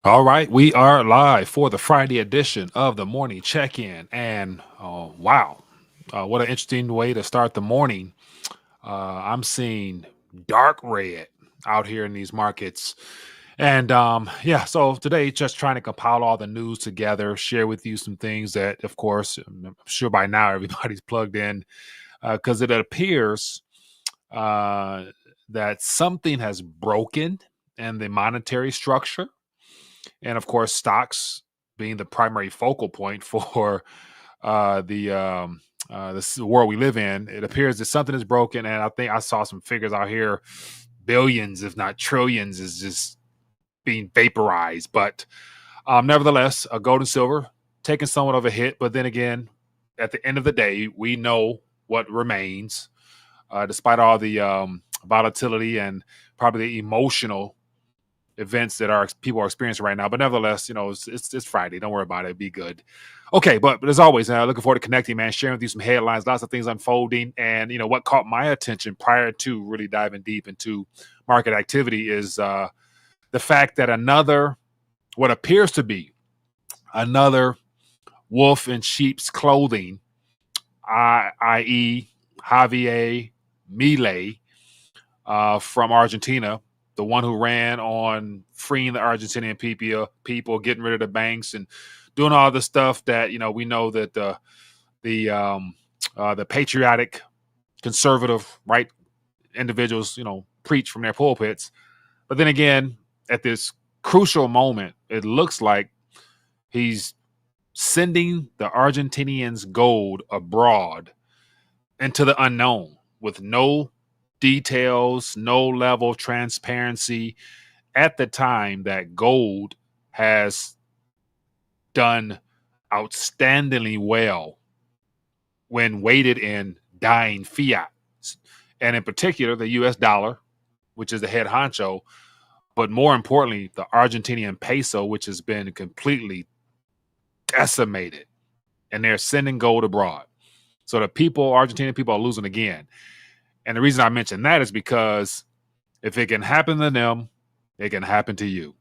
All right, we are live for the Friday edition of the morning check-in, and wow, what an interesting way to start the morning. I'm seeing dark red out here in these markets, and yeah. So today, just trying to compile all the news together, share with you some things that, of course, I'm sure by now everybody's plugged in because it appears uh, that something has broken in the monetary structure and of course stocks being the primary focal point for this world we live in. It appears that something is broken, and I think I saw some figures out here, billions if not trillions is just being vaporized. But nevertheless, gold and silver taking somewhat of a hit, but then again, at the end of the day, we know what remains, despite all the volatility and probably the emotional events that our people are experiencing right now. But nevertheless, it's Friday. Don't worry about it. Be good. Okay, but as always, looking forward to connecting, man, sharing with you some headlines, lots of things unfolding. And, what caught my attention prior to really diving deep into market activity is the fact that what appears to be another wolf in sheep's clothing, i.e. Javier Milei from Argentina, the one who ran on freeing the Argentinian people, getting rid of the banks, and doing all the stuff that we know that the patriotic, conservative, right individuals preach from their pulpits. But then again, at this crucial moment, it looks like he's sending the Argentinians gold abroad into the unknown with no details, no level of transparency at the time that gold has done outstandingly well when weighted in dying fiat. And in particular, the US dollar, which is the head honcho, but more importantly, the Argentinian peso, which has been completely decimated. And they're sending gold abroad. So the Argentinian people are losing again. And the reason I mention that is because if it can happen to them, it can happen to you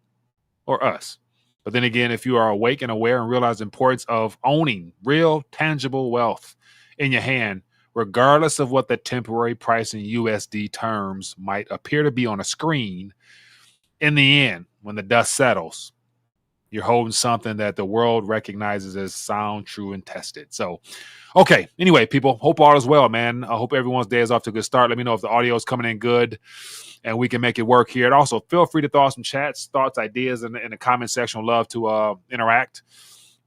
or us. But then again, if you are awake and aware and realize the importance of owning real tangible wealth in your hand, regardless of what the temporary price in USD terms might appear to be on a screen, in the end, when the dust settles, you're holding something that the world recognizes as sound, true, and tested. So, okay. Anyway, people, hope all is well, man. I hope everyone's day is off to a good start. Let me know if the audio is coming in good and we can make it work here. And also, feel free to throw some chats, thoughts, ideas in the comment section. I'd love to interact.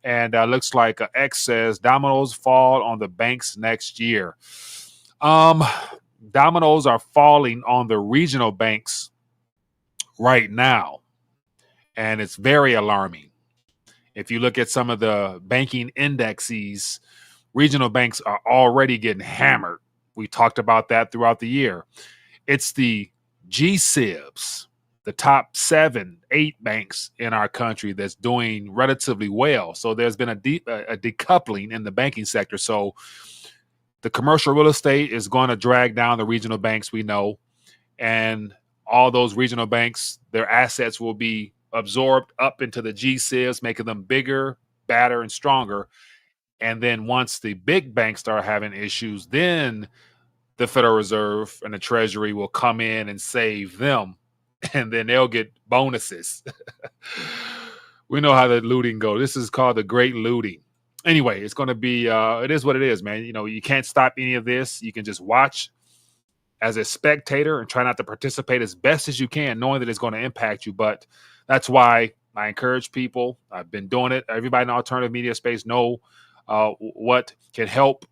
And looks like X says dominoes fall on the banks next year. Dominoes are falling on the regional banks right now, and it's very alarming. If you look at some of the banking indexes, regional banks are already getting hammered. We talked about that throughout the year. It's the G-SIBs, the top 7, 8 banks in our country that's doing relatively well. So there's been a decoupling in the banking sector. So the commercial real estate is going to drag down the regional banks, we know. And all those regional banks, their assets will be absorbed up into the G-SIBs, making them bigger, badder, and stronger. And then once the big banks start having issues, then the Federal Reserve and the Treasury will come in and save them. And then they'll get bonuses. We know how the looting goes. This is called the great looting. Anyway, it's going to be, it is what it is, man. You can't stop any of this. You can just watch as a spectator and try not to participate as best as you can, knowing that it's going to impact you. But that's why I encourage people. I've been doing it. Everybody in the alternative media space know what can help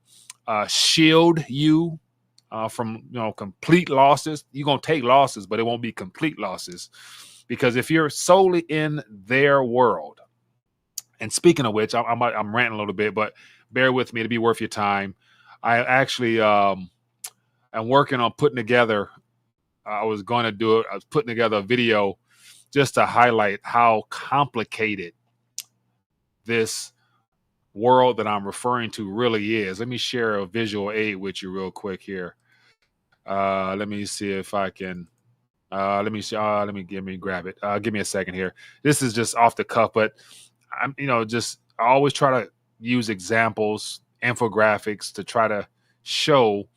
shield you from complete losses. You're going to take losses, but it won't be complete losses. Because if you're solely in their world, and speaking of which, I'm ranting a little bit, but bear with me to be worth your time. I actually am working on putting together, I was putting together a video just to highlight how complicated this world that I'm referring to really is. Let me share a visual aid with you real quick here. Let me see if I can Let me grab it. Give me a second here. This is just off the cuff, but I'm just I always try to use examples, infographics to try to show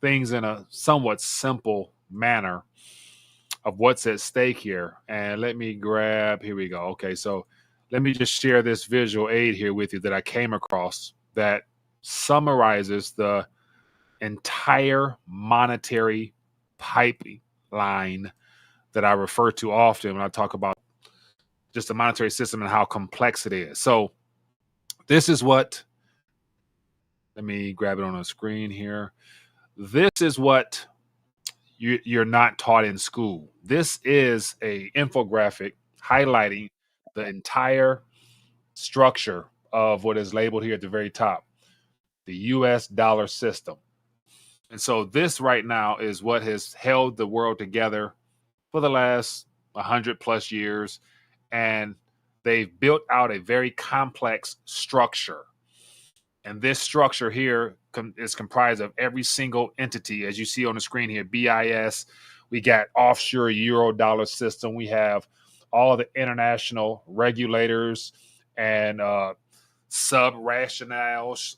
things in a somewhat simple manner of what's at stake here. And let me grab, here we go. Okay, so let me just share this visual aid here with you that I came across that summarizes the entire monetary pipeline that I refer to often when I talk about just the monetary system and how complex it is. So this is what, let me grab it on the screen here. This is what you're not taught in school. This is a infographic highlighting the entire structure of what is labeled here at the very top, the US dollar system. And so this right now is what has held the world together for the last 100 plus years. And they've built out a very complex structure. And this structure here is comprised of every single entity, as you see on the screen here, BIS. We got offshore euro dollar system. We have all the international regulators and sub-rationales.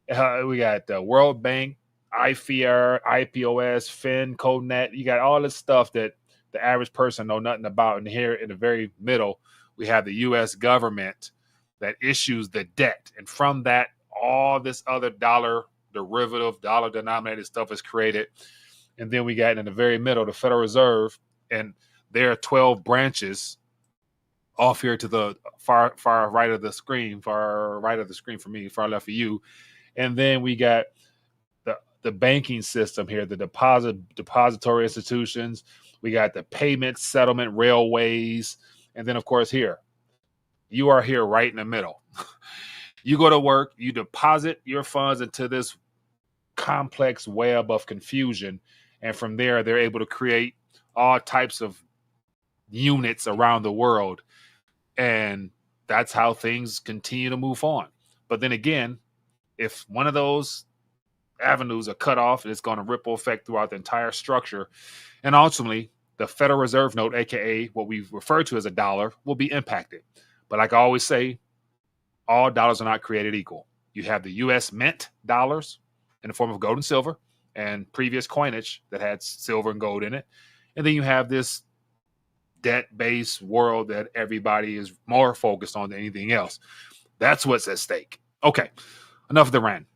We got the World Bank, IFR, IPOS, FIN, CodeNet. You got all this stuff that the average person know nothing about. And here in the very middle, we have the U.S. government that issues the debt. And from that, all this other dollar derivative, dollar denominated stuff is created. And then we got in the very middle, the Federal Reserve, and there are 12 branches off here to the far right of the screen, far right of the screen for me, far left for you. And then we got the banking system here, the depository institutions. We got the payment, settlement, railways. And then, of course, here, you are here right in the middle. You go to work, you deposit your funds into this complex web of confusion. And from there, they're able to create all types of units around the world. And that's how things continue to move on. But then again, if one of those avenues are cut off, it's going to ripple effect throughout the entire structure. And ultimately, the Federal Reserve note, aka what we refer to as a dollar, will be impacted. But like I always say, all dollars are not created equal. You have the US Mint dollars in the form of gold and silver and previous coinage that had silver and gold in it. And then you have this debt-based world that everybody is more focused on than anything else. That's what's at stake. Okay, enough of the rant.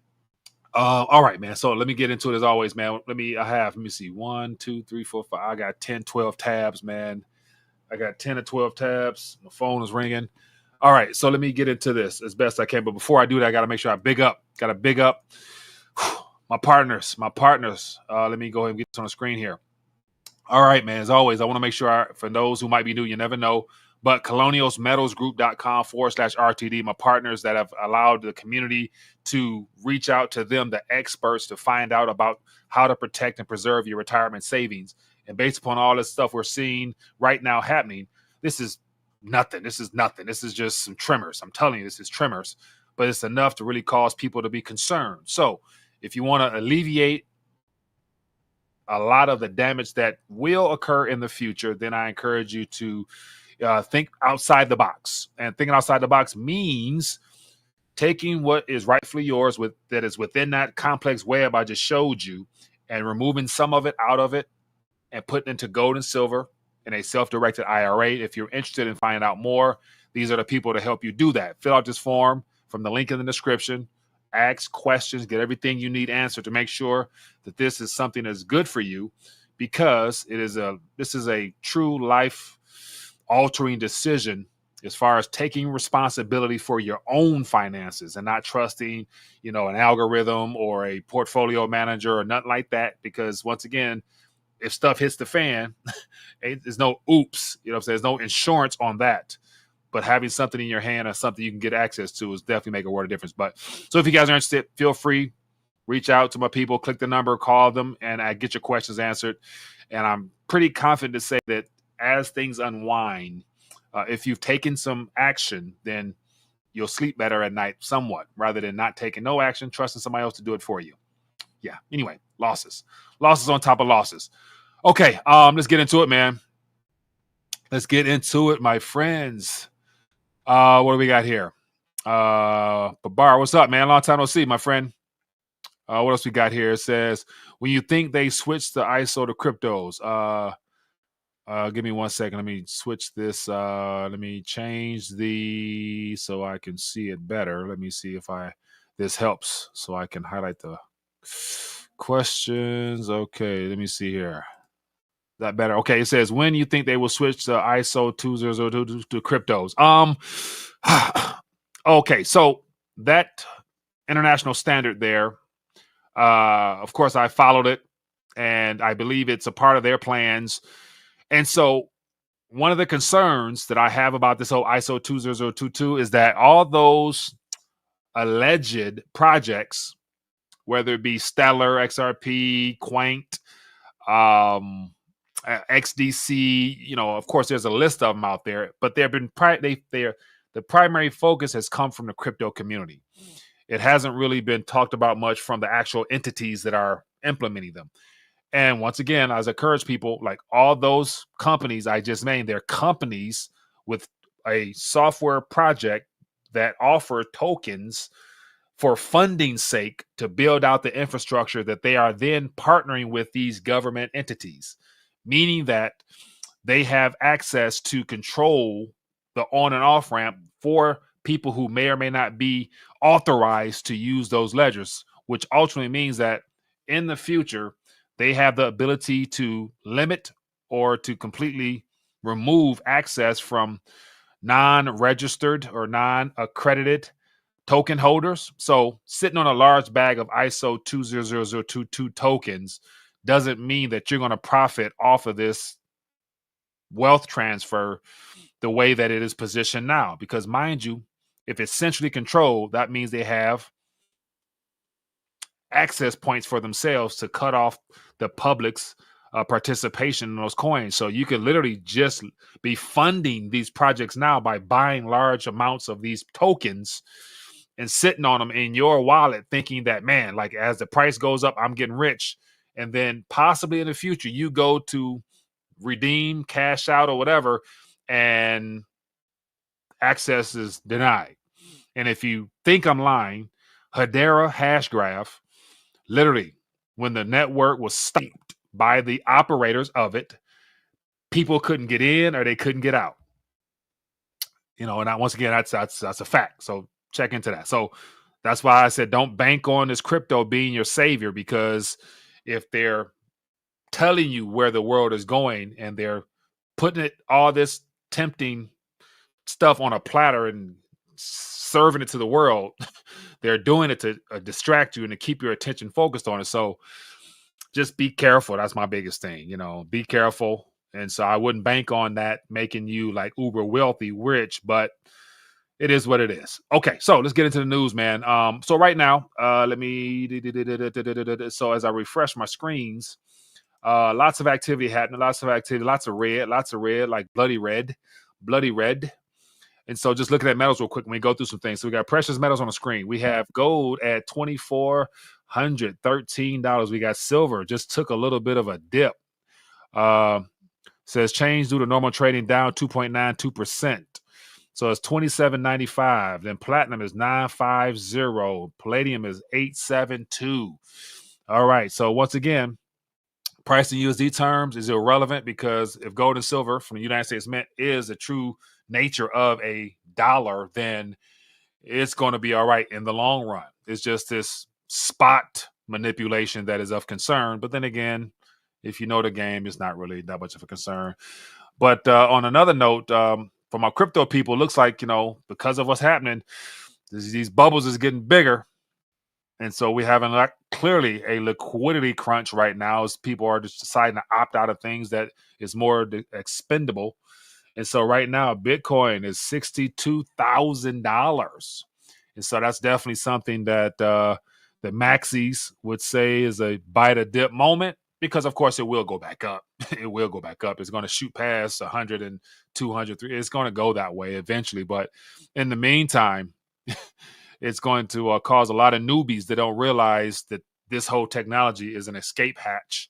All right, man. So let me get into it as always, man. Let me see, 1, 2, 3, 4, 5. I got 10, 12 tabs, man. I got 10 or 12 tabs. My phone is ringing. All right, so let me get into this as best I can. But before I do that, I got to make sure I big up. Got to big up my partners. Let me go ahead and get this on the screen here. All right, man. As always, I want to make sure for those who might be new, you never know, but colonialsmetalsgroup.com/RTD, my partners that have allowed the community to reach out to them, the experts, to find out about how to protect and preserve your retirement savings. And based upon all this stuff we're seeing right now happening, this is nothing. This is just some tremors. I'm telling you, this is tremors, but it's enough to really cause people to be concerned. So if you want to alleviate a lot of the damage that will occur in the future, then I encourage you to think outside the box. And thinking outside the box means taking what is rightfully yours that is within that complex web I just showed you and removing some of it out of it and putting into gold and silver in a self-directed IRA. If you're interested in finding out more, these are the people to help you do that. Fill out this form from the link in the description. Ask questions, get everything you need answered to make sure that this is something that's good for you, because this is a true life altering decision as far as taking responsibility for your own finances and not trusting, an algorithm or a portfolio manager or nothing like that. Because once again, if stuff hits the fan, there's no oops, there's no insurance on that. But having something in your hand or something you can get access to is definitely make a world of difference. But so if you guys are interested, feel free, reach out to my people, click the number, call them, and I get your questions answered. And I'm pretty confident to say that as things unwind, if you've taken some action, then you'll sleep better at night somewhat, rather than not taking no action, trusting somebody else to do it for you. Yeah. Anyway, losses on top of losses. Okay, let's get into it, man. Let's get into it, my friends. What do we got here? Babar, what's up, man? Long time no see, my friend. What else we got here? It says, when you think they switched the ISO to cryptos. Give me 1 second. Let me switch this. Let me change the so I can see it better. Let me see if this helps so I can highlight the questions. Okay, let me see here. That better? Okay, it says, when you think they will switch the ISO 2002 to cryptos. Okay, so that international standard there, of course I followed it, and I believe it's a part of their plans. And so one of the concerns that I have about this whole ISO 20022 is that all those alleged projects, whether it be Stellar, XRP, Quaint, XDC, of course, there's a list of them out there, but they've been the primary focus has come from the crypto community. It hasn't really been talked about much from the actual entities that are implementing them. And once again, as I encourage people, like all those companies I just named, they're companies with a software project that offer tokens for funding's sake to build out the infrastructure that they are then partnering with these government entities, meaning that they have access to control the on and off ramp for people who may or may not be authorized to use those ledgers, which ultimately means that in the future, they have the ability to limit or to completely remove access from non-registered or non-accredited token holders. So sitting on a large bag of ISO 20022 tokens doesn't mean that you're going to profit off of this wealth transfer the way that it is positioned now. Because mind you, if it's centrally controlled, that means they have access points for themselves to cut off the public's participation in those coins. So you could literally just be funding these projects now by buying large amounts of these tokens and sitting on them in your wallet, thinking that, man, like as the price goes up, I'm getting rich. And then possibly in the future, you go to redeem, cash out, or whatever, and access is denied. And if you think I'm lying, Hedera hash graph, literally, when the network was stopped by the operators of it, people couldn't get in or they couldn't get out. And once again, that's a fact. So check into that. So that's why I said don't bank on this crypto being your savior, because if they're telling you where the world is going and they're putting all this tempting stuff on a platter and serving it to the world, they're doing it to distract you and to keep your attention focused on it. So just be careful. That's my biggest thing. Be careful. And so I wouldn't bank on that making you like uber wealthy, rich, but it is what it is. Okay, so let's get into the news, man. So right now, let me. So as I refresh my screens, lots of activity happening. Lots of activity. Lots of red. Like bloody red. And so just looking at metals real quick, when we go through some things. So we got precious metals on the screen. We have gold at $2,413. We got silver, just took a little bit of a dip. Says change due to normal trading, down 2.92%. So it's $27.95. Then platinum is $950. Palladium is $872. All right. So once again, price in USD terms is irrelevant, because if gold and silver from the United States Mint is the true nature of a dollar, then it's going to be all right in the long run. It's just this spot manipulation that is of concern. But then again, if you know the game, it's not really that much of a concern. But on another note, for my crypto people, it looks like, because of what's happening, these bubbles is getting bigger. And so we're having clearly a liquidity crunch right now, as people are just deciding to opt out of things that is more expendable. And so right now, Bitcoin is $62,000. And so that's definitely something that the maxis would say is a bite a dip moment, because of course it will go back up. It will go back up. It's going to shoot past 100 and 200. It's going to go that way eventually. But in the meantime, it's going to cause a lot of newbies that don't realize that this whole technology is an escape hatch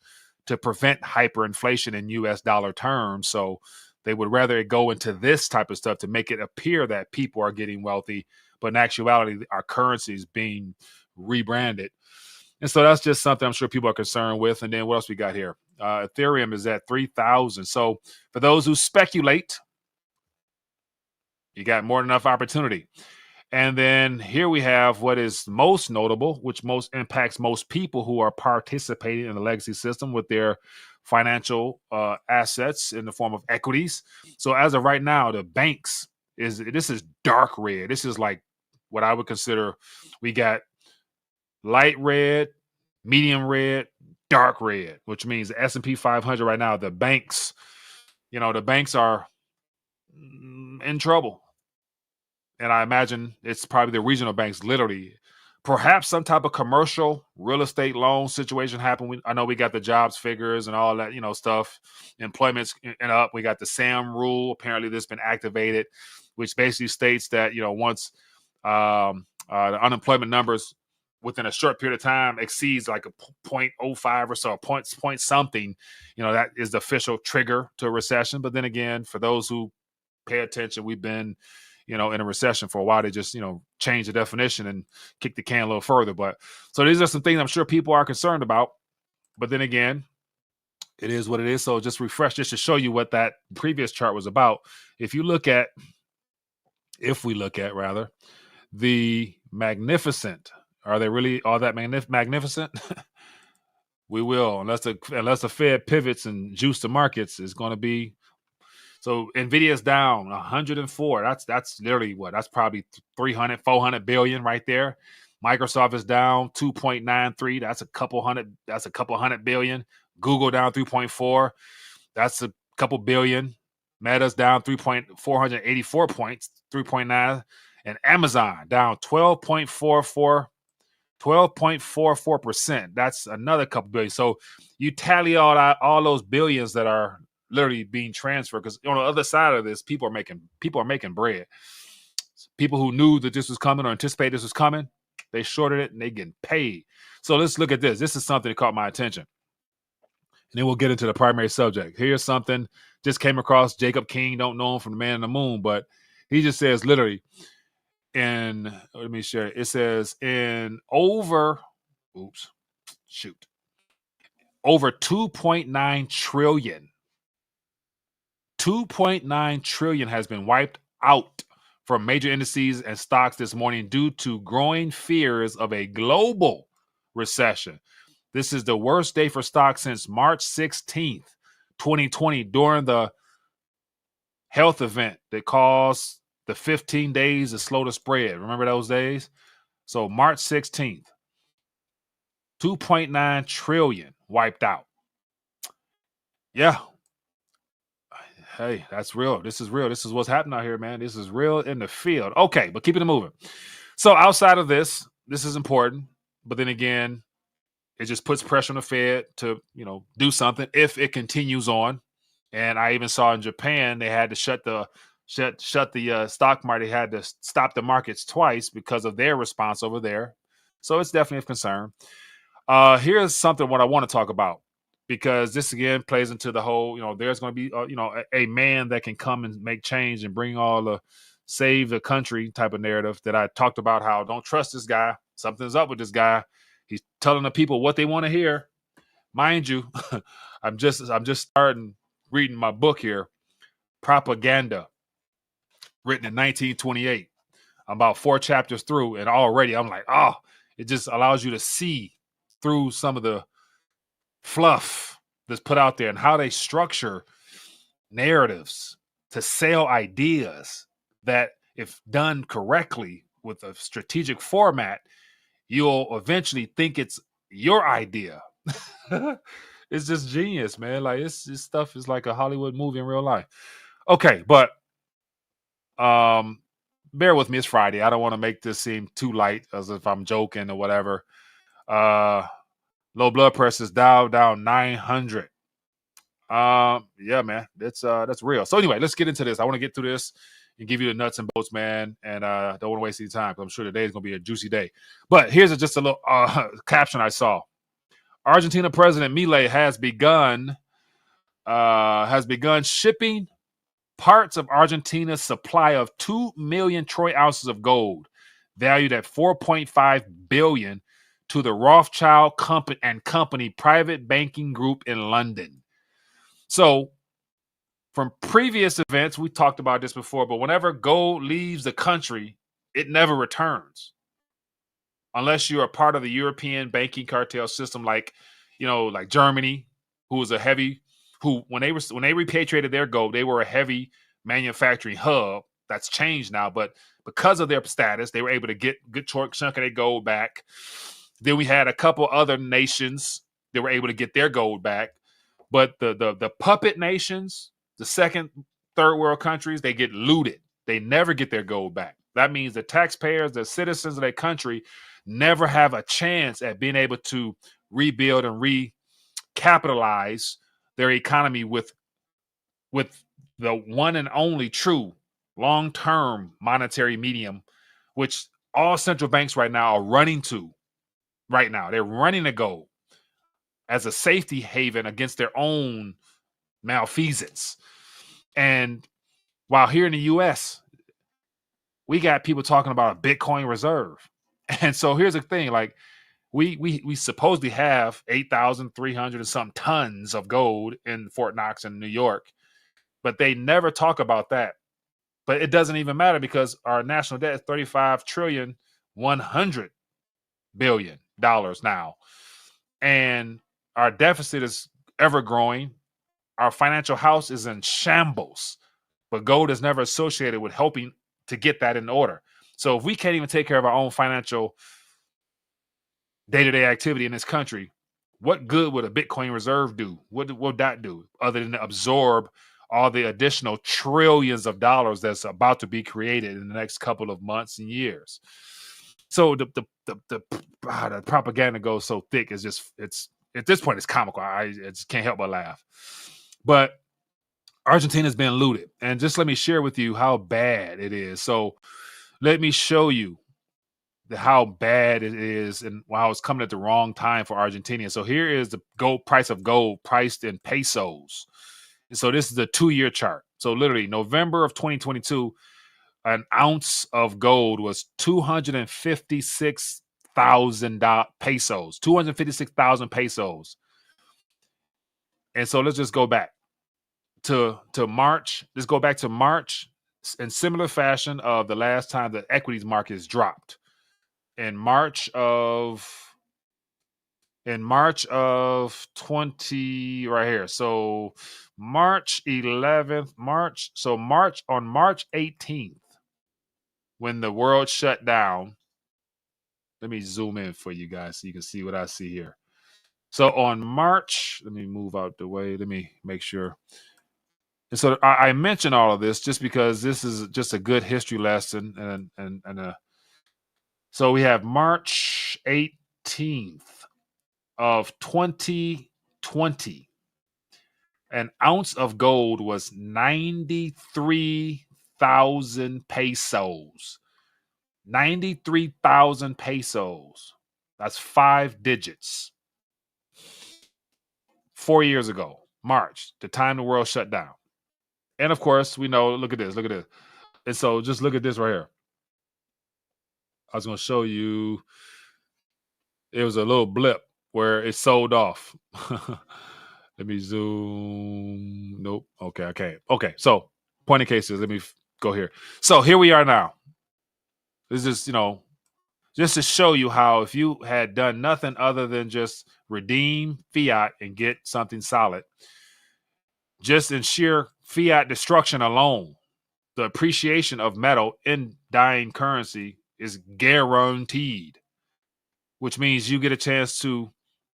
to prevent hyperinflation in U.S. dollar terms. So they would rather it go into this type of stuff to make it appear that people are getting wealthy, but in actuality, our currency is being rebranded. And so that's just something I'm sure people are concerned with. And then what else we got here? Ethereum is at 3,000. So for those who speculate, you got more than enough opportunity. And then here we have what is most notable, which most impacts most people who are participating in the legacy system with their financial assets in the form of equities. So as of right now, the banks this is dark red. This is like what I would consider, we got light red, medium red, dark red, which means the S&P 500 right now, the banks are in trouble. And I imagine it's probably the regional banks, literally. Perhaps some type of commercial real estate loan situation happened. I know we got the jobs figures and all that, stuff. Employment's up. We got the SAM rule. Apparently, this has been activated, which basically states that, once the unemployment numbers within a short period of time exceeds like a 0.05 or so, point something, that is the official trigger to a recession. But then again, for those who pay attention, we've been in a recession for a while. They just, change the definition and kick the can a little further. But so these are some things I'm sure people are concerned about. But then again, it is what it is. So just refresh, just to show you what that previous chart was about. If we look at the magnificent, are they really all that magnificent? We will, unless the Fed pivots and juice the markets, is going to be. So Nvidia's down 104. That's literally what? That's probably 300, 400 billion right there. Microsoft is down 2.93. That's a couple hundred billion. Google down 3.4. That's a couple billion. Meta's down 484 points, 3.9. And Amazon down 12.44%. That's another couple billion. So you tally all those billions that are literally being transferred, because on the other side of this, people are making bread. People who knew that this was coming or anticipated this was coming, they shorted it and they getting paid. So let's look at this. This is something that caught my attention. And then we'll get into the primary subject. Here's something just came across. Jacob King, don't know him from the Man in the Moon, but he just says literally let me share it. It says over 2.9 trillion. 2.9 trillion has been wiped out from major indices and stocks this morning due to growing fears of a global recession. This is the worst day for stocks since March 16th, 2020, during the health event that caused the 15 days to slow the spread. Remember those days? So March 16th, 2.9 trillion wiped out. Yeah. Hey, that's real. This is real. This is what's happening out here, man. This is real in the field. Okay, but keeping it moving. So outside of this is important. But then again, it just puts pressure on the Fed to, do something if it continues on. And I even saw in Japan, they had to shut the stock market. They had to stop the markets twice because of their response over there. So it's definitely of concern. Here's something what I want to talk about, because this again plays into the whole, there's going to be, a man that can come and make change and bring all the save the country type of narrative that I talked about. How don't trust this guy. Something's up with this guy. He's telling the people what they want to hear. Mind you, I'm just starting reading my book here, Propaganda, written in 1928. I'm about 4 chapters through, and already I'm like, it just allows you to see through some of the fluff that's put out there and how they structure narratives to sell ideas that, if done correctly with a strategic format, you'll eventually think it's your idea. It's just genius, man. Like this stuff is like a Hollywood movie in real life. Okay, but bear with me. It's Friday. I don't want to make this seem too light, as if I'm joking or whatever. Low blood pressure is down 900. Yeah, man, that's real. So anyway, let's get into this. I want to get through this and give you the nuts and bolts, man. And don't want to waste any time, because I'm sure today is going to be a juicy day. But here's just a little caption I saw. Argentina President Milei has begun shipping parts of Argentina's supply of 2 million troy ounces of gold, valued at $4.5 billion, to the Rothschild Company private banking group in London. So, from previous events, we talked about this before, but whenever gold leaves the country, it never returns, unless you're a part of the European banking cartel system, like Germany, who was when they repatriated their gold, they were a heavy manufacturing hub. That's changed now, but because of their status, they were able to get a good chunk of their gold back. Then we had a couple other nations that were able to get their gold back, but the puppet nations, the second, third world countries, they get looted. They never get their gold back. That means the taxpayers, the citizens of their country, never have a chance at being able to rebuild and recapitalize their economy with the one and only true long-term monetary medium, which all central banks right now are running to. Right now, they're running to gold as a safety haven against their own malfeasance. And while here in the U.S., we got people talking about a Bitcoin reserve. And so here's the thing, like we supposedly have 8,300 and some tons of gold in Fort Knox in New York, but they never talk about that. But it doesn't even matter because our national debt is $35,100,000,000,000 now. And our deficit is ever growing. Our financial house is in shambles, but gold is never associated with helping to get that in order. So if we can't even take care of our own financial day-to-day activity in this country, what good would a Bitcoin reserve do? What would that do other than absorb all the additional trillions of dollars that's about to be created in the next couple of months and years? So the propaganda goes so thick. It's at this point it's comical. I just can't help but laugh. But Argentina's been looted, and just let me share with you how bad it is. So let me show you how bad it is and how it's coming at the wrong time for Argentina. So here is the price of gold priced in pesos. And so this is a 2-year chart. So literally November of 2022, an ounce of gold was 256,000 pesos. 256,000 pesos. And so let's just go back to March. Let's go back to March in similar fashion of the last time the equities markets dropped. In March of 20 right here. So March 11th, on March 18th, when the world shut down, let me zoom in for you guys so you can see what I see here. So on March, let me move out the way. Let me make sure. And so I mention all of this just because this is just a good history lesson. So we have March 18th of 2020. An ounce of gold was 93,000 pesos. 93,000 pesos. That's 5 digits. 4 years ago, March, the time the world shut down. And of course, we know, look at this. And so just look at this right here. I was going to show you. It was a little blip where it sold off. Let me zoom. Nope. Okay, I can't. Okay, so point of cases. Let me go here. So here we are now. This is, just to show you how if you had done nothing other than just redeem fiat and get something solid, just in sheer fiat destruction alone, the appreciation of metal in dying currency is guaranteed, which means you get a chance to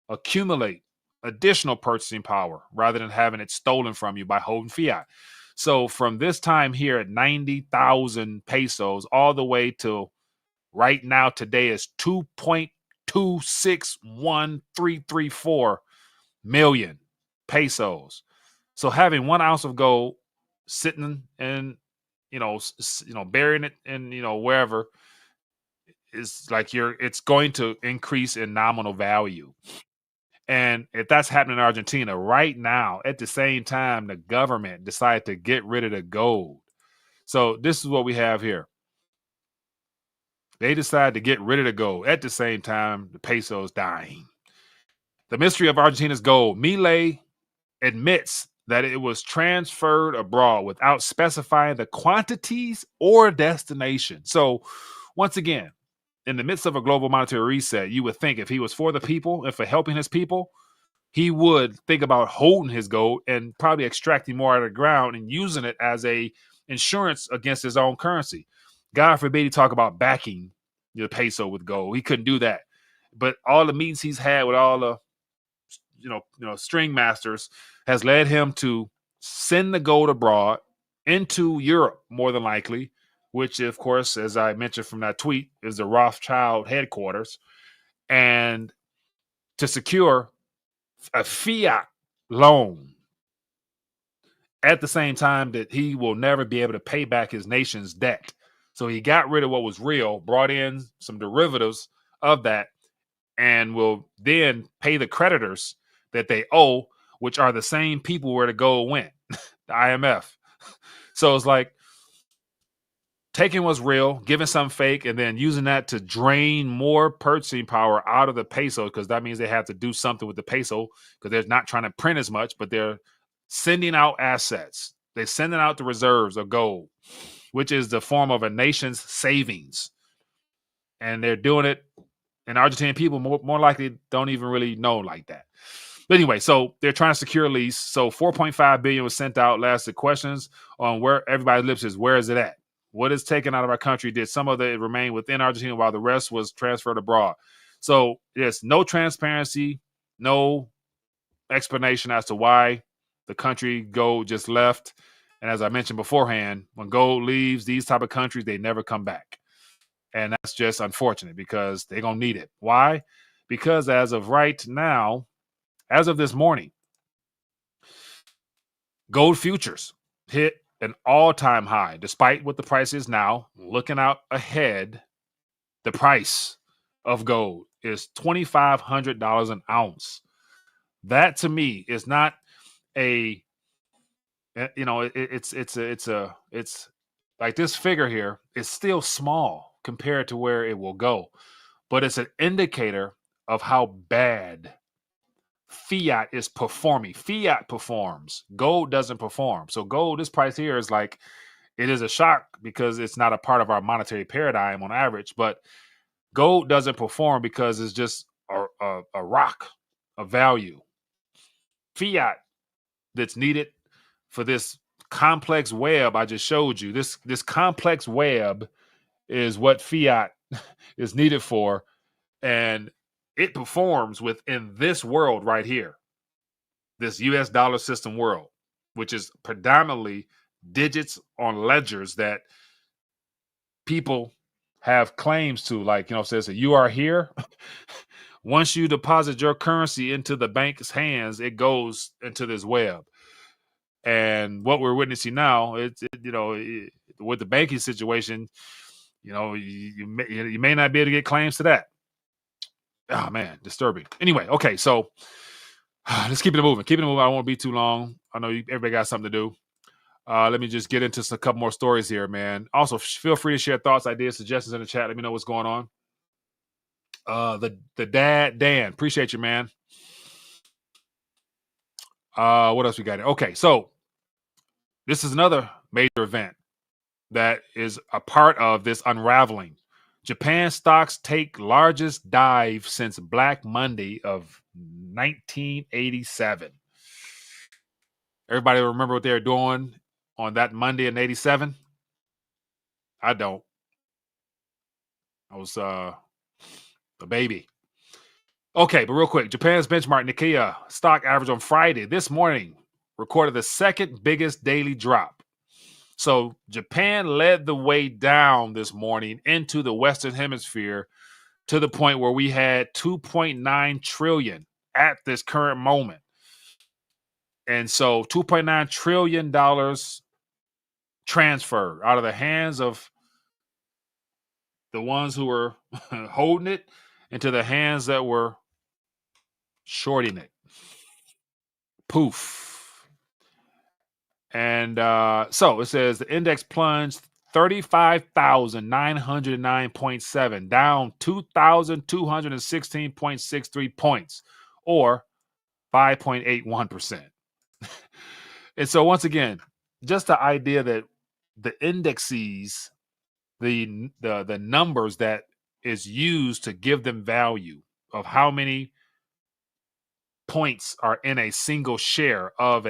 accumulate additional purchasing power rather than having it stolen from you by holding fiat. So from this time here at 90,000 pesos all the way to right now today is 2.261334 million pesos. So having 1 ounce of gold sitting in, burying it in, wherever, is like it's going to increase in nominal value. And if that's happening in Argentina right now, at the same time, the government decided to get rid of the gold. So this is what we have here. They decided to get rid of the gold. At the same time, the peso is dying. The mystery of Argentina's gold. Milei admits that it was transferred abroad without specifying the quantities or destination. So once again, in the midst of a global monetary reset, you would think if he was for the people and for helping his people, he would think about holding his gold and probably extracting more out of the ground and using it as a insurance against his own currency. God forbid he talk about backing the peso with gold. He couldn't do that. But all the meetings he's had with all the string masters has led him to send the gold abroad into Europe, more than likely, which, of course, as I mentioned from that tweet, is the Rothschild headquarters, and to secure a fiat loan at the same time that he will never be able to pay back his nation's debt. So he got rid of what was real, brought in some derivatives of that, and will then pay the creditors that they owe, which are the same people where the gold went, the IMF. So it's like taking what's real, giving some fake, and then using that to drain more purchasing power out of the peso, because that means they have to do something with the peso because they're not trying to print as much, but they're sending out assets. They're sending out the reserves of gold, which is the form of a nation's savings. And they're doing it, and Argentinian people more likely don't even really know like that. But anyway, so they're trying to secure a lease. So 4.5 billion was sent out. Last, the questions on where everybody's lips is, where is it at? What is taken out of our country? Did some of it remain within Argentina while the rest was transferred abroad? So there's no transparency, no explanation as to why the country gold just left. And as I mentioned beforehand, when gold leaves these type of countries, they never come back. And that's just unfortunate because they're going to need it. Why? Because as of right now, as of this morning, gold futures hit an all-time high. Despite what the price is now, looking out ahead, the price of gold is $2,500 an ounce. That to me is not a, it's like this figure here is still small compared to where it will go, but it's an indicator of how bad fiat is performing. Fiat performs, gold doesn't perform. So gold, this price here is like, it is a shock because it's not a part of our monetary paradigm on average, but gold doesn't perform because it's just a rock of value. Fiat that's needed for this complex web I just showed you, this complex web is what fiat is needed for, and it performs within this world right here, this US dollar system world, which is predominantly digits on ledgers that people have claims to, like, says that you are here. Once you deposit your currency into the bank's hands, it goes into this web. And what we're witnessing now, with the banking situation, you may not be able to get claims to that. Oh man, disturbing. Anyway, okay, so let's keep it moving. I don't want to be too long. I know everybody got something to do. Let me just get into a couple more stories here, man. Also, feel free to share thoughts, ideas, suggestions in the chat. Let me know what's going on. The dad, Dan, appreciate you, man. What else we got? Okay, so this is another major event that is a part of this unraveling. Japan stocks take largest dive since Black Monday of 1987. Everybody remember what they were doing on that Monday in 87? I don't. I was a baby. Okay, but real quick, Japan's benchmark Nikkei stock average on Friday this morning recorded the second biggest daily drop. So Japan led the way down this morning into the Western Hemisphere to the point where we had 2.9 trillion at this current moment. And so $2.9 trillion transferred out of the hands of the ones who were holding it into the hands that were shorting it. Poof. And so it says the index plunged 35,909.7, down 2,216.63 points, or 5.81%. And so once again, just the idea that the indexes, the numbers that is used to give them value of how many points are in a single share of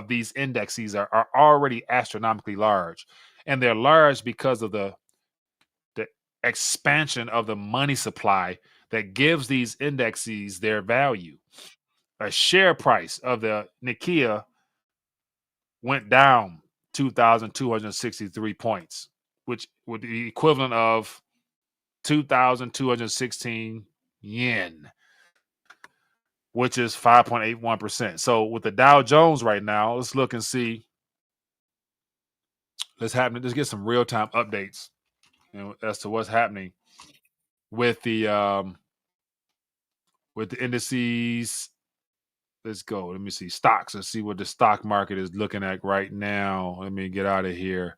these indexes are already astronomically large. And they're large because of the expansion of the money supply that gives these indexes their value. A share price of the Nikkei went down 2,263 points, which would be the equivalent of 2,216 yen, which is 5.81%. So with the Dow Jones right now, let's look and see. Let's get some real-time updates, as to what's happening with the indices. Let's go. Let me see stocks. Let's see what the stock market is looking at right now. Let me get out of here.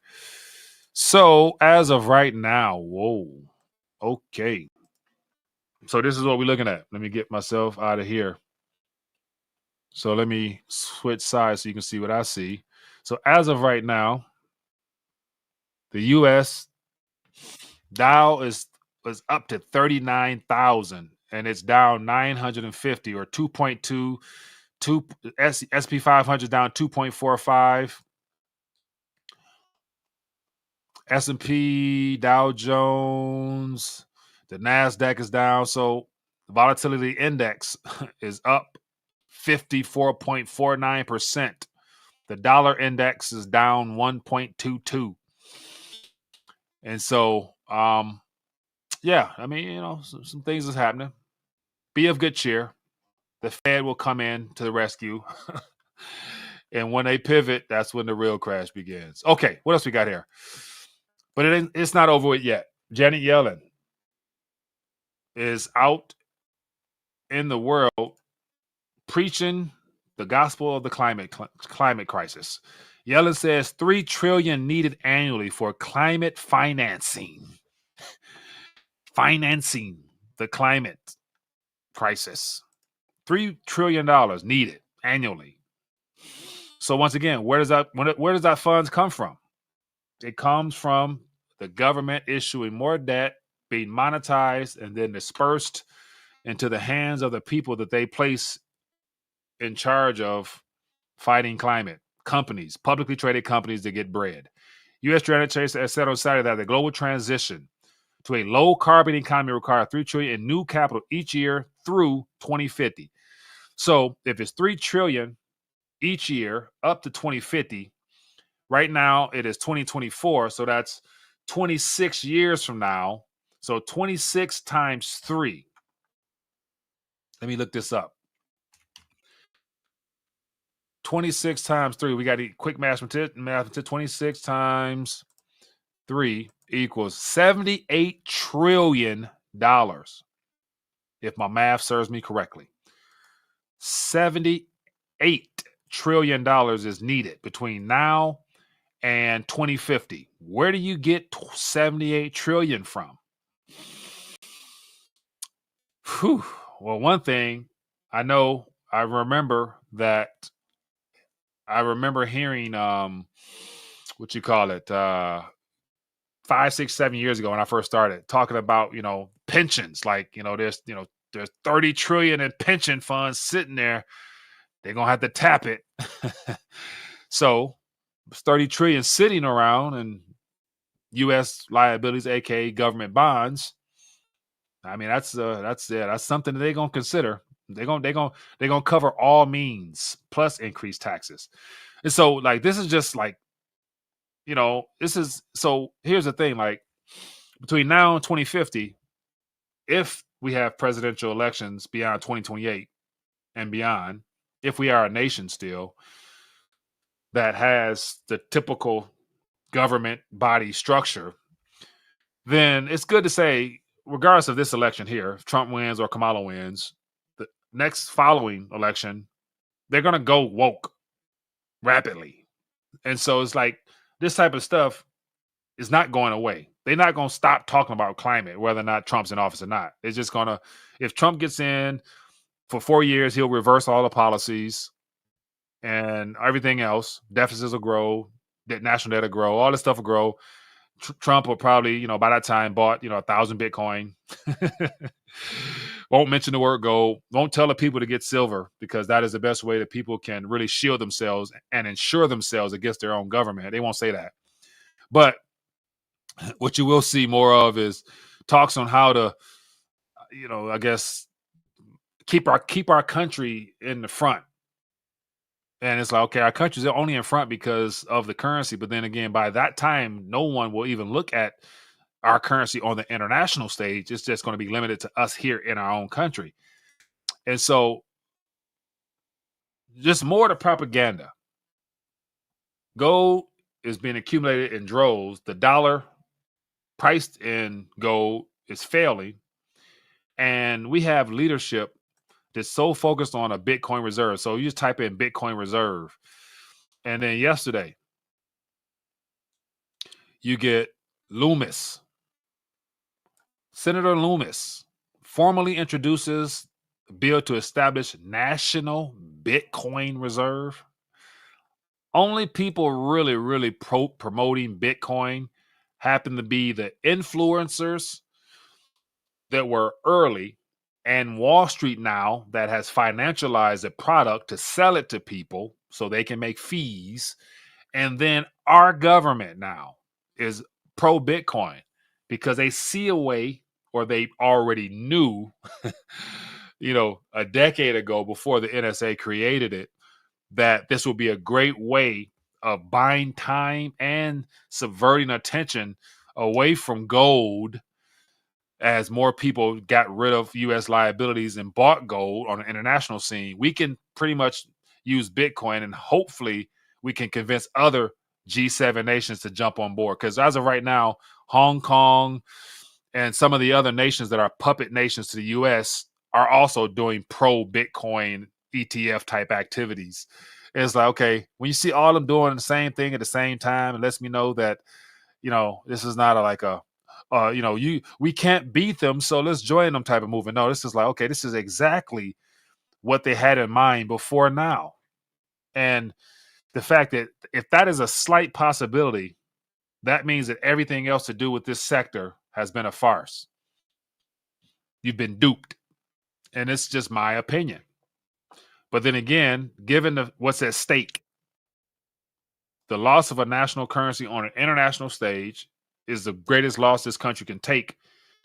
So as of right now, whoa. Okay. So this is what we're looking at. Let me get myself out of here. So let me switch sides so you can see what I see. So as of right now, the U.S. Dow is up to 39,000, and it's down 950, or 2.2. SP 500 down 2.45. S&P, Dow Jones, the NASDAQ is down. So the volatility index is up 54.49%. The dollar index is down 1.22. And so, yeah, I mean, some things is happening. Be of good cheer. The Fed will come in to the rescue. And when they pivot, that's when the real crash begins. Okay, what else we got here? But it's not over with yet. Janet Yellen is out in the world preaching the gospel of the climate crisis. Yellen says $3 trillion needed annually for climate financing. Financing the climate crisis. $3 trillion needed annually. So once again, where does that funds come from? It comes from the government issuing more debt, being monetized, and then dispersed into the hands of the people that they place in charge of fighting climate. Companies, publicly traded companies that get bread. U.S. Janet Chase has said on Saturday that the global transition to a low carbon economy requires $3 trillion in new capital each year through 2050. So if it's $3 trillion each year up to 2050, right now it is 2024, so that's 26 years from now. So 26 times 3. Let me look this up. 26 times 3. We got a quick math. 26 times 3 equals $78 trillion. If my math serves me correctly. $78 trillion is needed between now and 2050. Where do you get 78 trillion from? Whew. Well, one thing I know, I remember hearing what you call it 5, 6, 7 years ago when I first started talking about pensions. Like there's 30 trillion in pension funds sitting there. They're gonna have to tap it. So 30 trillion sitting around and U.S. liabilities, aka government bonds. I mean, that's something that they're gonna consider. They're gonna cover all means plus increased taxes. And so, like, this is just like, so here's the thing, like, between now and 2050, if we have presidential elections beyond 2028 and beyond, if we are a nation still that has the typical government body structure, then it's good to say, regardless of this election here, if Trump wins or Kamala wins, next following election, they're going to go woke rapidly. And so it's like this type of stuff is not going away. They're not going to stop talking about climate, whether or not Trump's in office or not. It's just going to, if Trump gets in for 4 years, he'll reverse all the policies and everything else. Deficits will grow, national debt will grow, all this stuff will grow. Trump will probably, by that time bought, 1,000 Bitcoin. Won't mention the word gold. Won't tell the people to get silver, because that is the best way that people can really shield themselves and insure themselves against their own government. They won't say that. But what you will see more of is talks on how to, I guess, keep our country in the front. And it's like, okay, our country's only in front because of the currency. But then again, by that time, no one will even look at our currency on the international stage. It's just going to be limited to us here in our own country. And so just more to propaganda. Gold is being accumulated in droves. The dollar priced in gold is failing. And we have leadership that's so focused on a Bitcoin reserve. So you just type in Bitcoin reserve. And then yesterday, you get Loomis. Senator Loomis formally introduces a bill to establish national Bitcoin reserve. Only people really, really promoting Bitcoin happen to be the influencers that were early, and Wall Street now that has financialized a product to sell it to people so they can make fees. And then our government now is pro Bitcoin because they see a way, or they already knew, a decade ago before the NSA created it, that this will be a great way of buying time and subverting attention away from gold. As more people got rid of U.S. liabilities and bought gold on the international scene, we can pretty much use Bitcoin, and hopefully we can convince other G7 nations to jump on board. Because as of right now, Hong Kong and some of the other nations that are puppet nations to the U.S. are also doing pro-Bitcoin ETF type activities. And it's like, okay, when you see all of them doing the same thing at the same time, it lets me know that, this is not we can't beat them, so let's join them type of movement. No, this is like, okay, this is exactly what they had in mind before now. And the fact that if that is a slight possibility, that means that everything else to do with this sector has been a farce. You've been duped. And it's just my opinion. But then again, given what's at stake, the loss of a national currency on an international stage is the greatest loss this country can take,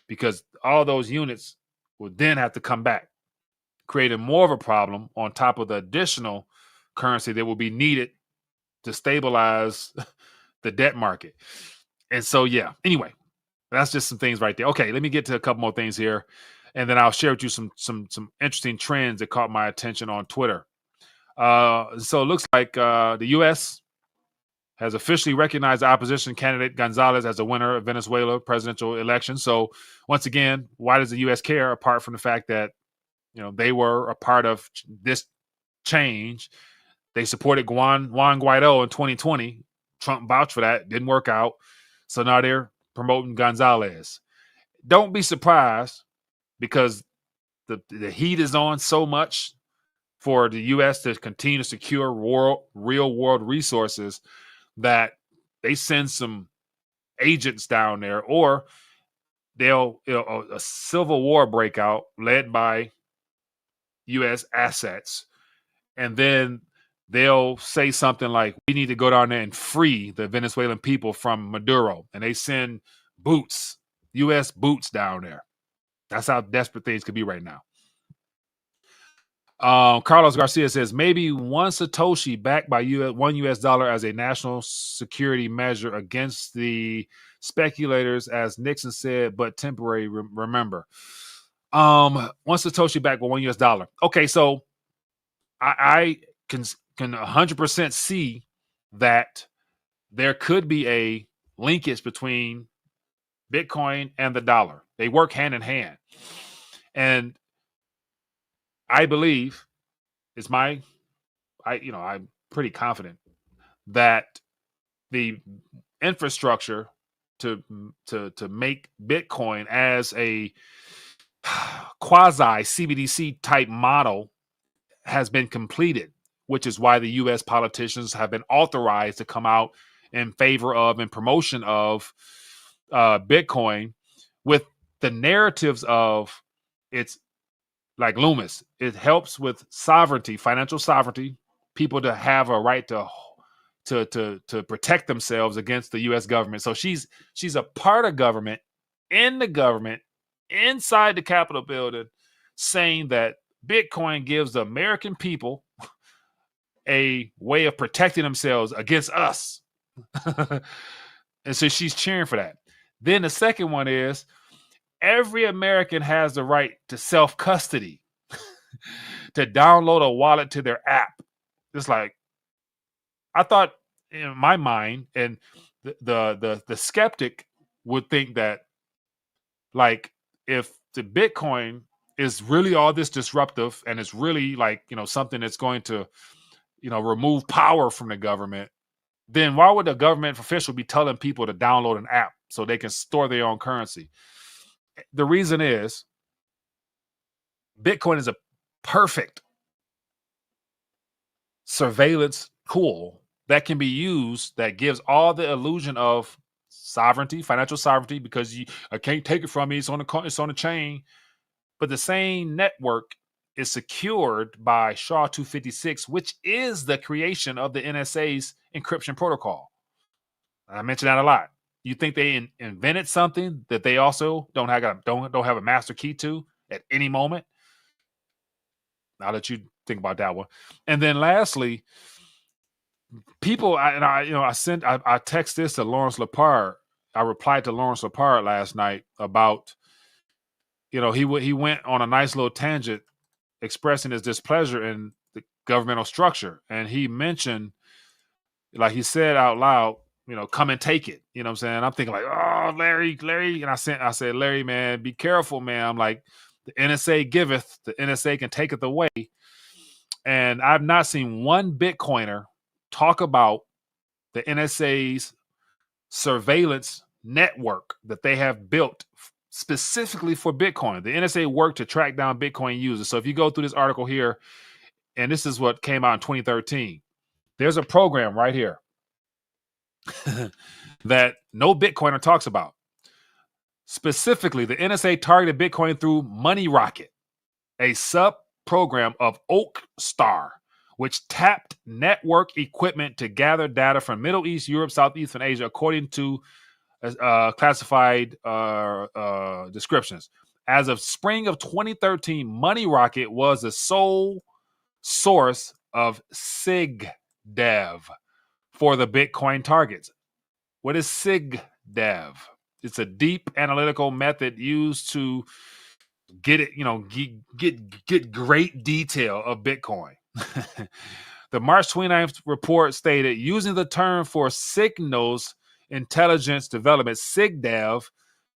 because all those units will then have to come back, creating more of a problem on top of the additional currency that will be needed to stabilize the debt market. And so, yeah, anyway, that's just some things right there. Okay, let me get to a couple more things here, and then I'll share with you some interesting trends that caught my attention on Twitter. So it looks like the U.S. has officially recognized the opposition candidate Gonzalez as the winner of Venezuela presidential election. So once again, why does the U.S. care, apart from the fact that they were a part of this change? They supported Juan Guaido in 2020. Trump vouched for that. Didn't work out. So now they're promoting Gonzalez. Don't be surprised, because the heat is on so much for the U.S. to continue to secure real world resources, that they send some agents down there, or they'll a civil war breakout led by U.S. assets, and then they'll say something like, we need to go down there and free the Venezuelan people from Maduro, and they send boots, U.S. boots down there. That's how desperate things could be right now. Carlos Garcia says, maybe one Satoshi backed by $1 US as a national security measure against the speculators, as Nixon said, but temporary. Remember, one Satoshi backed by $1 US. Okay, so I can 100% see that there could be a linkage between Bitcoin and the dollar. They work hand in hand, and I believe I'm pretty confident that the infrastructure to make Bitcoin as a quasi CBDC type model has been completed, which is why the U.S. politicians have been authorized to come out in favor of and promotion of Bitcoin with the narratives of it's like Loomis. It helps with sovereignty, financial sovereignty, people to have a right to protect themselves against the U.S. government. So she's a part of government, in the government, inside the Capitol building, saying that Bitcoin gives the American people a way of protecting themselves against us. And so she's cheering for that. Then the second one is every American has the right to self-custody, to download a wallet to their app. It's like, I thought in my mind, and the skeptic would think that, like, if the Bitcoin is really all this disruptive and it's really like, something that's going to, remove power from the government, then why would the government official be telling people to download an app so they can store their own currency? The reason is Bitcoin is a perfect surveillance tool that can be used, that gives all the illusion of sovereignty, financial sovereignty, because I can't take it from me. It's on the chain. But the same network is secured by 𝗙-256, which is the creation of the NSA's encryption protocol. I mention that a lot. You think they invented something that they also don't have a master key to at any moment? I'll let you think about that one. And then lastly, people, I text this to Lawrence Lepard. I replied to Lawrence Lepard last night about, he went on a nice little tangent expressing his displeasure in the governmental structure. And he mentioned, like he said out loud, come and take it. You know what I'm saying? I'm thinking like, oh, Larry. And I said, Larry, man, be careful, man. I'm like, the NSA giveth, the NSA can taketh away. And I've not seen one Bitcoiner talk about the NSA's surveillance network that they have built specifically for Bitcoin. The NSA worked to track down Bitcoin users. So if you go through this article here, and this is what came out in 2013, there's a program right here that no Bitcoiner talks about. Specifically, the NSA targeted Bitcoin through Money Rocket, a sub-program of 𝗙𝗘𝗟𝗡, which tapped network equipment to gather data from Middle East, Europe, Southeast, and Asia, according to classified descriptions. As of spring of 2013, Money Rocket was the sole source of SIGDEV for the Bitcoin targets. What is SIGDEV? It's a deep analytical method used to get it, get great detail of Bitcoin. The March 29th report stated, using the term for signals intelligence development, SIGDEV,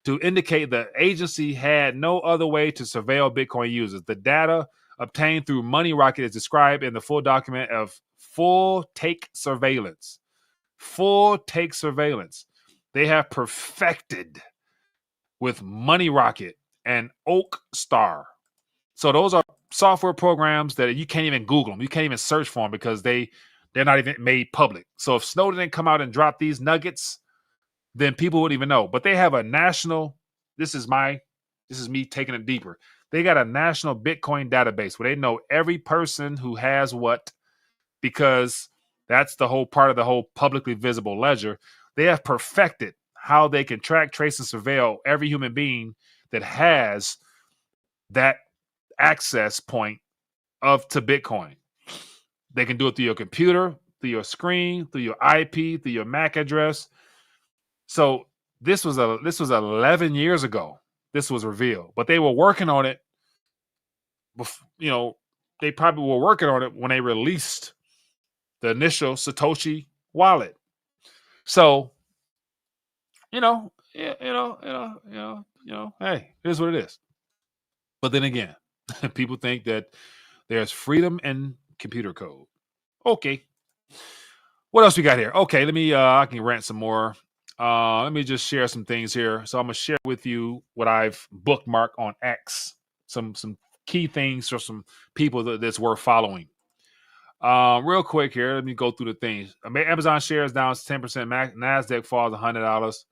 to indicate the agency had no other way to surveil Bitcoin users. The data obtained through Money Rocket is described in the full document of full take surveillance. Full take surveillance. They have perfected with Money Rocket and 𝗙𝗘𝗟𝗡. So those are software programs that you can't even Google them. You can't even search for them because they're not even made public. So if Snowden didn't come out and drop these nuggets, then people wouldn't even know. But they have a national, this is me taking it deeper. They got a national Bitcoin database where they know every person who has what, because that's the whole part of the whole publicly visible ledger. They have perfected how they can track, trace, and surveil every human being that has that access point to Bitcoin. They can do it through your computer, through your screen, through your IP, through your MAC address. So this was 11 years ago. This was revealed, but they were working on it. They probably were working on it when they released the initial Satoshi wallet. So, hey, here's what it is. But then again, people think that There's freedom in computer code. Okay. What else we got here? Okay, let me I can rant some more. Let me just share some things here. So I'm gonna share with you what I've bookmarked on X. Some key things for some people that's worth following. Real quick here, let me go through the things. Amazon shares down 10%. Nasdaq falls $100,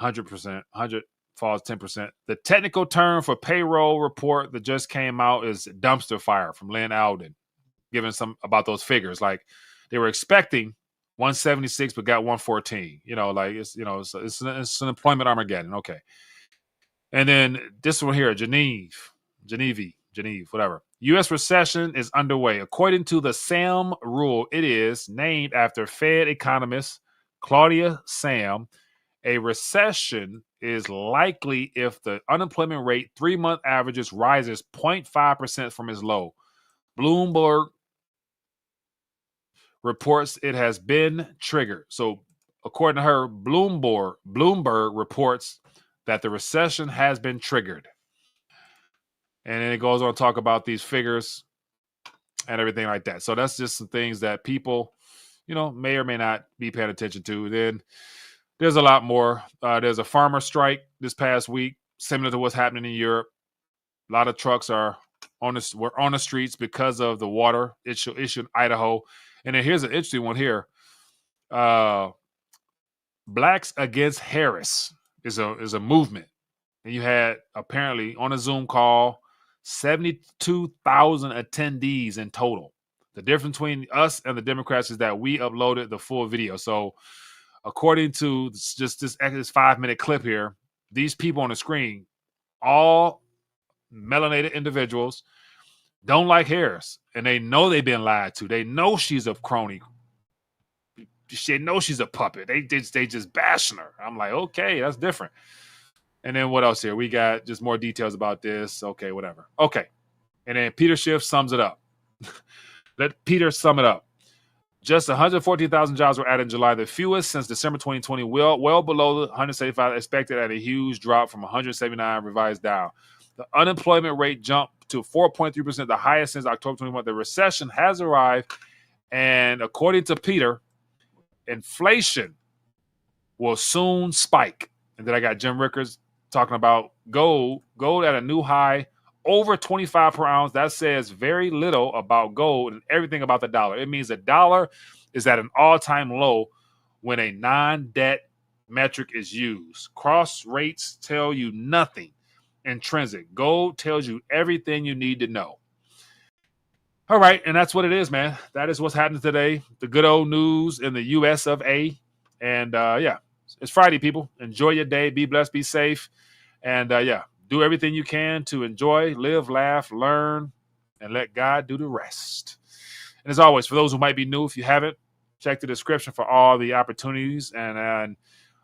100%. 100 falls 10%. The technical term for payroll report that just came out is dumpster fire from Lynn Alden, giving some about those figures. Like they were expecting 176 but got 114. Like it's an employment Armageddon. Okay. And then this one here, Geneve, whatever. U.S. recession is underway. According to the SAM rule, it is named after Fed economist 𝗙𝗙𝗟𝗟𝗢𝗪. A recession is likely if the unemployment rate 3-month averages rises 0.5% from its low. Bloomberg reports it has been triggered. So according to her, Bloomberg reports that the recession has been triggered. And then it goes on to talk about these figures and everything like that. So that's just some things that people, may or may not be paying attention to. Then there's a lot more. There's a farmer strike this past week, similar to what's happening in Europe. A lot of trucks were on the streets because of the water issue in Idaho. And then here's an interesting one here. Blacks Against Harris is a movement. And you had apparently on a Zoom call 72,000 attendees in total. The difference between us and the Democrats is that we uploaded the full video. So according to just this 5-minute clip here, these people on the screen, all melanated individuals, don't like Harris. And they know they've been lied to. They know she's a crony. They know she's a puppet. They just bashing her. I'm like, okay, that's different. And then what else here? We got just more details about this. Okay, whatever. Okay. And then Peter Schiff sums it up. Let Peter sum it up. Just 114,000 jobs were added in July, the fewest since December 2020, well below the 175 expected at a huge drop from 179 revised down. The unemployment rate jumped to 4.3%, the highest since October 21. The recession has arrived, and according to Peter, inflation will soon spike. And then I got Jim Rickards talking about gold at a new high, over 25 per ounce. That says very little about gold and everything about the dollar. It means the dollar is at an all-time low when a non-debt metric is used. Cross rates tell you nothing intrinsic. Gold tells you everything you need to know. All right, and that's what it is, man. That is what's happening today. The good old news in the US of A. And it's Friday, people. Enjoy your day. Be blessed. Be safe. And do everything you can to enjoy, live, laugh, learn, and let God do the rest. And as always, for those who might be new, if you haven't, check the description for all the opportunities and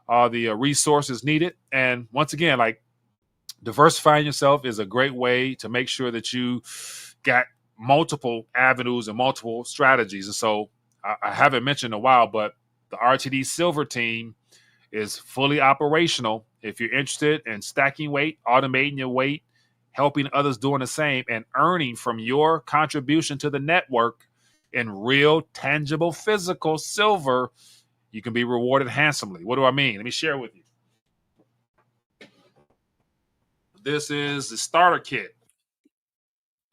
all the resources needed. And once again, like diversifying yourself is a great way to make sure that you got multiple avenues and multiple strategies. And so I haven't mentioned in a while, but the RTD Silver team is fully operational. If you're interested in stacking weight, automating your weight, helping others doing the same, and earning from your contribution to the network in real, tangible, physical silver, you can be rewarded handsomely. What do I mean? Let me share with you. This is the starter kit.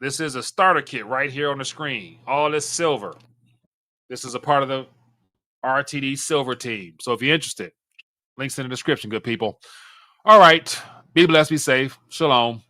This is a starter kit right here on the screen. All this silver. This is a part of the RTD Silver team. So if you're interested, links in the description, good people. All right. Be blessed, be safe. Shalom.